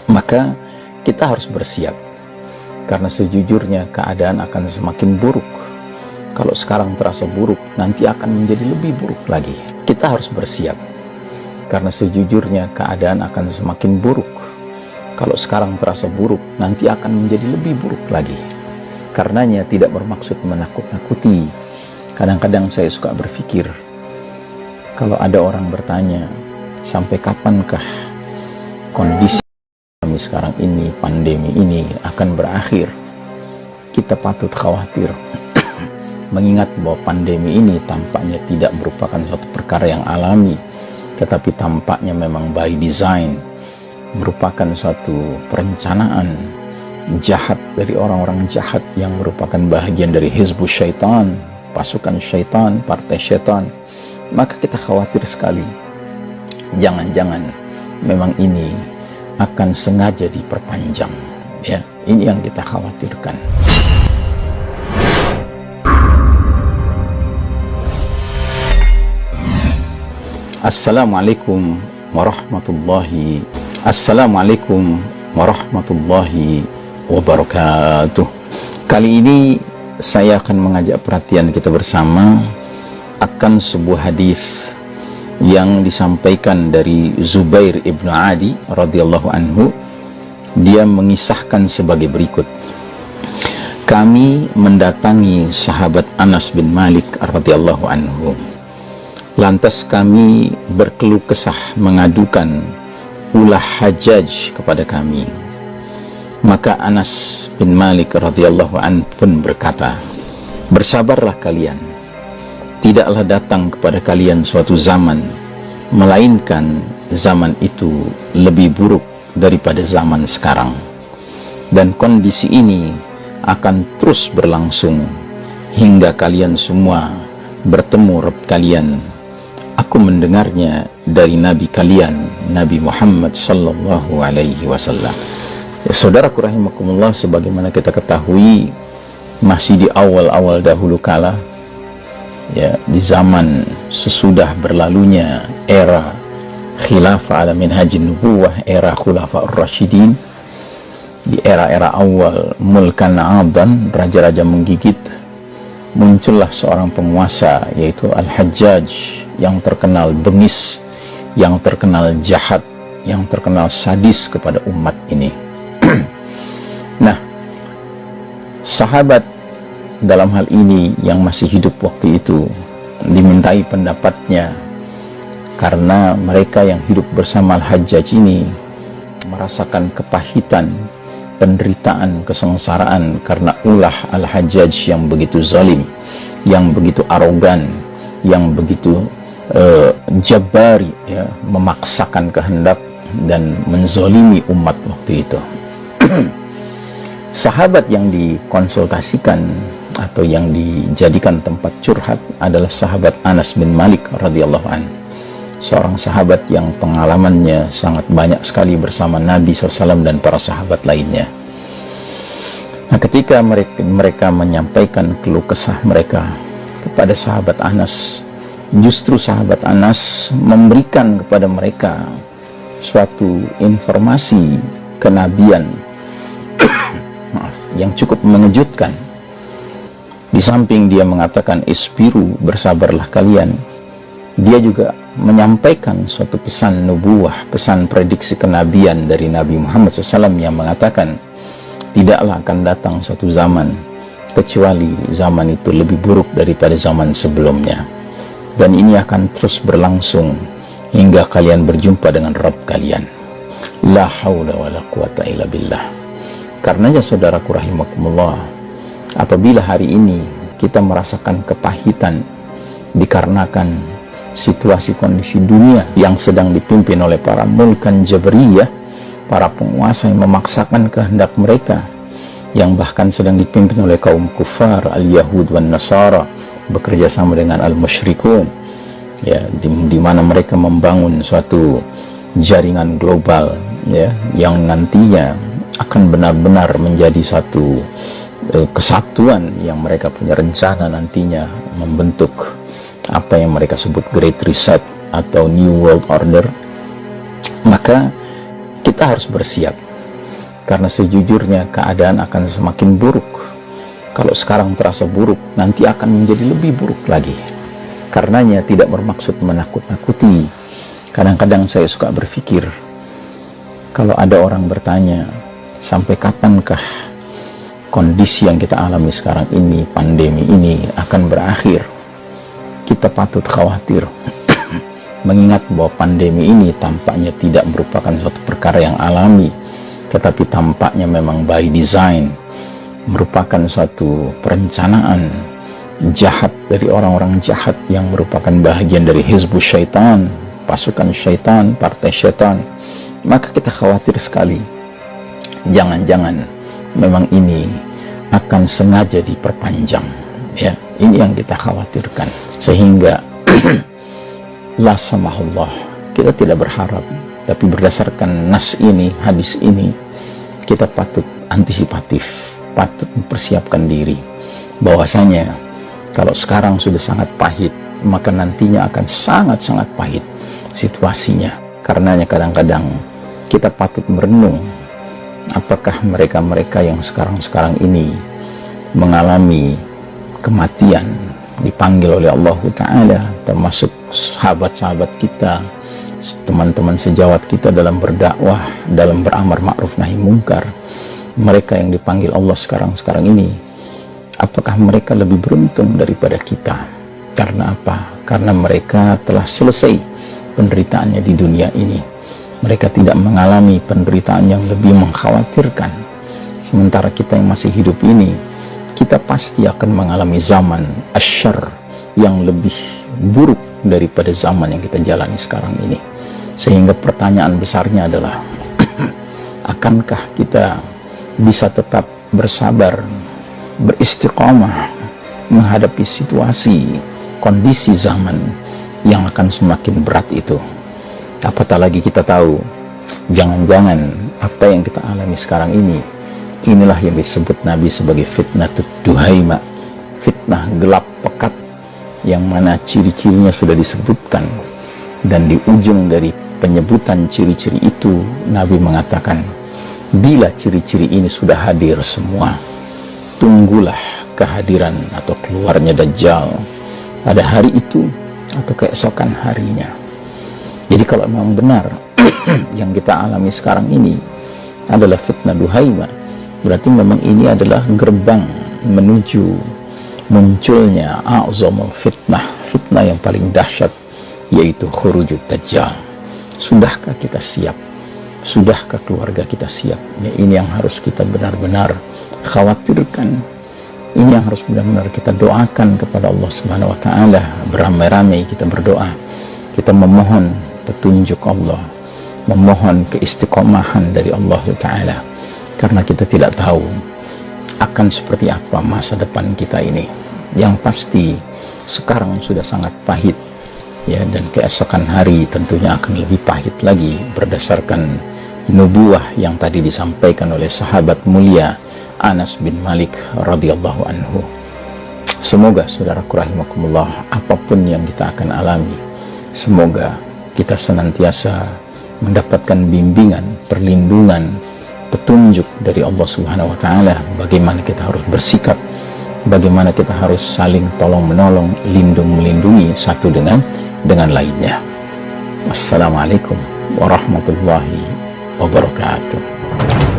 Maka kita harus bersiap, karena sejujurnya keadaan akan semakin buruk. Kalau sekarang terasa buruk, nanti akan menjadi lebih buruk lagi. Kita harus bersiap, karena sejujurnya keadaan akan semakin buruk. Kalau sekarang terasa buruk, nanti akan menjadi lebih buruk lagi. Karenanya tidak bermaksud menakut-nakuti. Kadang-kadang saya suka berpikir, kalau ada orang bertanya, sampai kapankah kondisi kami sekarang ini, pandemi ini akan berakhir? Kita patut khawatir, mengingat bahwa pandemi ini tampaknya tidak merupakan suatu perkara yang alami, tetapi tampaknya memang by design, merupakan suatu perencanaan jahat dari orang-orang jahat yang merupakan bahagian dari hizbus syaitan, pasukan syaitan, partai syaitan. Maka kita khawatir sekali, jangan-jangan memang ini akan sengaja diperpanjang, ya. Ini yang kita khawatirkan. Assalamualaikum warahmatullahi wabarakatuh. Kali ini saya akan mengajak perhatian kita bersama akan sebuah hadis yang disampaikan dari Zubair ibnu Adi radhiyallahu anhu. Dia mengisahkan sebagai berikut: kami mendatangi sahabat Anas bin Malik radhiyallahu anhu. Lantas kami berkeluh kesah mengadukan ulah Hajjaj kepada kami. Maka Anas bin Malik radhiyallahu anhu pun berkata, bersabarlah kalian, tidaklah datang kepada kalian suatu zaman, melainkan zaman itu lebih buruk daripada zaman sekarang. Dan kondisi ini akan terus berlangsung hingga kalian semua bertemu Rabb kalian. Aku mendengarnya dari Nabi kalian, Nabi Muhammad sallallahu alaihi wasallam. Ya, saudaraku rahimakumullah, sebagaimana kita ketahui, masih di awal-awal dahulu kala, ya, di zaman sesudah berlalunya era khilafah ala minhajin nubuwah, era khulafah ar-rasyidin, di era-era awal mulkan adan, raja-raja menggigit, muncullah seorang penguasa, yaitu Al-Hajjaj, yang terkenal bengis, yang terkenal jahat, yang terkenal sadis kepada umat ini. Nah, sahabat dalam hal ini yang masih hidup waktu itu dimintai pendapatnya, karena mereka yang hidup bersama Al-Hajjaj ini merasakan kepahitan, penderitaan, kesengsaraan karena ulah Al-Hajjaj yang begitu zalim, yang begitu arogan, yang begitu jabari, ya, memaksakan kehendak dan menzolimi umat waktu itu. Sahabat yang dikonsultasikan atau yang dijadikan tempat curhat adalah sahabat Anas bin Malik radhiyallahu anhu, seorang sahabat yang pengalamannya sangat banyak sekali bersama Nabi SAW dan para sahabat lainnya. Nah, ketika mereka menyampaikan keluh kesah mereka kepada sahabat Anas, justru sahabat Anas memberikan kepada mereka suatu informasi kenabian yang cukup mengejutkan. Di samping dia mengatakan isbiru, bersabarlah kalian, dia juga menyampaikan suatu pesan nubuwah, pesan prediksi kenabian dari Nabi Muhammad SAW yang mengatakan tidaklah akan datang satu zaman kecuali zaman itu lebih buruk daripada zaman sebelumnya, dan ini akan terus berlangsung hingga kalian berjumpa dengan Rabb kalian. La haula wa la quwata illa billah. Karenanya saudaraku rahimakumullah, apabila hari ini kita merasakan kepahitan dikarenakan situasi kondisi dunia yang sedang dipimpin oleh para mulkan jabriyah, para penguasa yang memaksakan kehendak mereka, yang bahkan sedang dipimpin oleh kaum kufar, al-Yahud wan Nasara, bekerja sama dengan al-musyrikun, ya, di mana mereka membangun suatu jaringan global, ya, yang nantinya akan benar-benar menjadi satu kesatuan yang mereka punya rencana nantinya membentuk apa yang mereka sebut Great Reset atau New World Order. Maka kita harus bersiap, karena sejujurnya keadaan akan semakin buruk. Kalau sekarang terasa buruk, nanti akan menjadi lebih buruk lagi. Karenanya tidak bermaksud menakut-nakuti. Kadang-kadang saya suka berpikir, kalau ada orang bertanya, sampai kapankah kondisi yang kita alami sekarang ini, pandemi ini akan berakhir? Kita patut khawatir, mengingat bahwa pandemi ini tampaknya tidak merupakan suatu perkara yang alami, tetapi tampaknya memang by design, merupakan suatu perencanaan jahat dari orang-orang jahat yang merupakan bahagian dari hizbus syaitan, pasukan syaitan, partai syaitan. Maka kita khawatir sekali, jangan-jangan memang ini akan sengaja diperpanjang, ya. Ini yang kita khawatirkan, sehingga la samahullah, kita tidak berharap, tapi berdasarkan nas ini, hadis ini, kita patut antisipatif, patut mempersiapkan diri bahwasanya kalau sekarang sudah sangat pahit, maka nantinya akan sangat-sangat pahit situasinya. Karenanya kadang-kadang kita patut merenung, apakah mereka-mereka yang sekarang-sekarang ini mengalami kematian, dipanggil oleh Allah Ta'ala, termasuk sahabat-sahabat kita, teman-teman sejawat kita dalam berdakwah, dalam beramar ma'ruf nahi mungkar, mereka yang dipanggil Allah sekarang-sekarang ini, apakah mereka lebih beruntung daripada kita? Karena apa? Karena mereka telah selesai penderitaannya di dunia ini. Mereka tidak mengalami penderitaan yang lebih mengkhawatirkan. Sementara kita yang masih hidup ini, kita pasti akan mengalami zaman asyar yang lebih buruk daripada zaman yang kita jalani sekarang ini. Sehingga pertanyaan besarnya adalah akankah kita bisa tetap bersabar, beristiqamah menghadapi situasi, kondisi zaman yang akan semakin berat itu? Apatah lagi kita tahu, jangan-jangan apa yang kita alami sekarang ini, inilah yang disebut Nabi sebagai fitnah duhaima, fitnah gelap pekat, yang mana ciri-cirinya sudah disebutkan. Dan di ujung dari penyebutan ciri-ciri itu, Nabi mengatakan, bila ciri-ciri ini sudah hadir semua, tunggulah kehadiran atau keluarnya Dajjal pada hari itu atau keesokan harinya. Jadi kalau memang benar yang kita alami sekarang ini adalah fitnah duhaima, berarti memang ini adalah gerbang menuju munculnya a'zamul fitnah, fitnah yang paling dahsyat, yaitu khurujud Dajjal. Sudahkah kita siap? Sudahkah keluarga kita siap? Ya, ini yang harus kita benar-benar khawatirkan. Ini yang harus benar-benar kita doakan kepada Allah Subhanahu wa Ta'ala. Beramai-ramai kita berdoa, kita memohon petunjuk Allah, memohon keistiqomahan dari Allah Ta'ala, karena kita tidak tahu akan seperti apa masa depan kita ini. Yang pasti sekarang sudah sangat pahit, ya, dan keesokan hari tentunya akan lebih pahit lagi berdasarkan nubuah yang tadi disampaikan oleh sahabat mulia Anas bin Malik radhiyallahu anhu. Semoga saudaraku rahimakumullah, apapun yang kita akan alami, semoga kita senantiasa mendapatkan bimbingan, perlindungan, petunjuk dari Allah Subhanahu wa Ta'ala, bagaimana kita harus bersikap, bagaimana kita harus saling tolong menolong, lindung melindungi satu dengan lainnya. Assalamualaikum warahmatullahi wabarakatuh.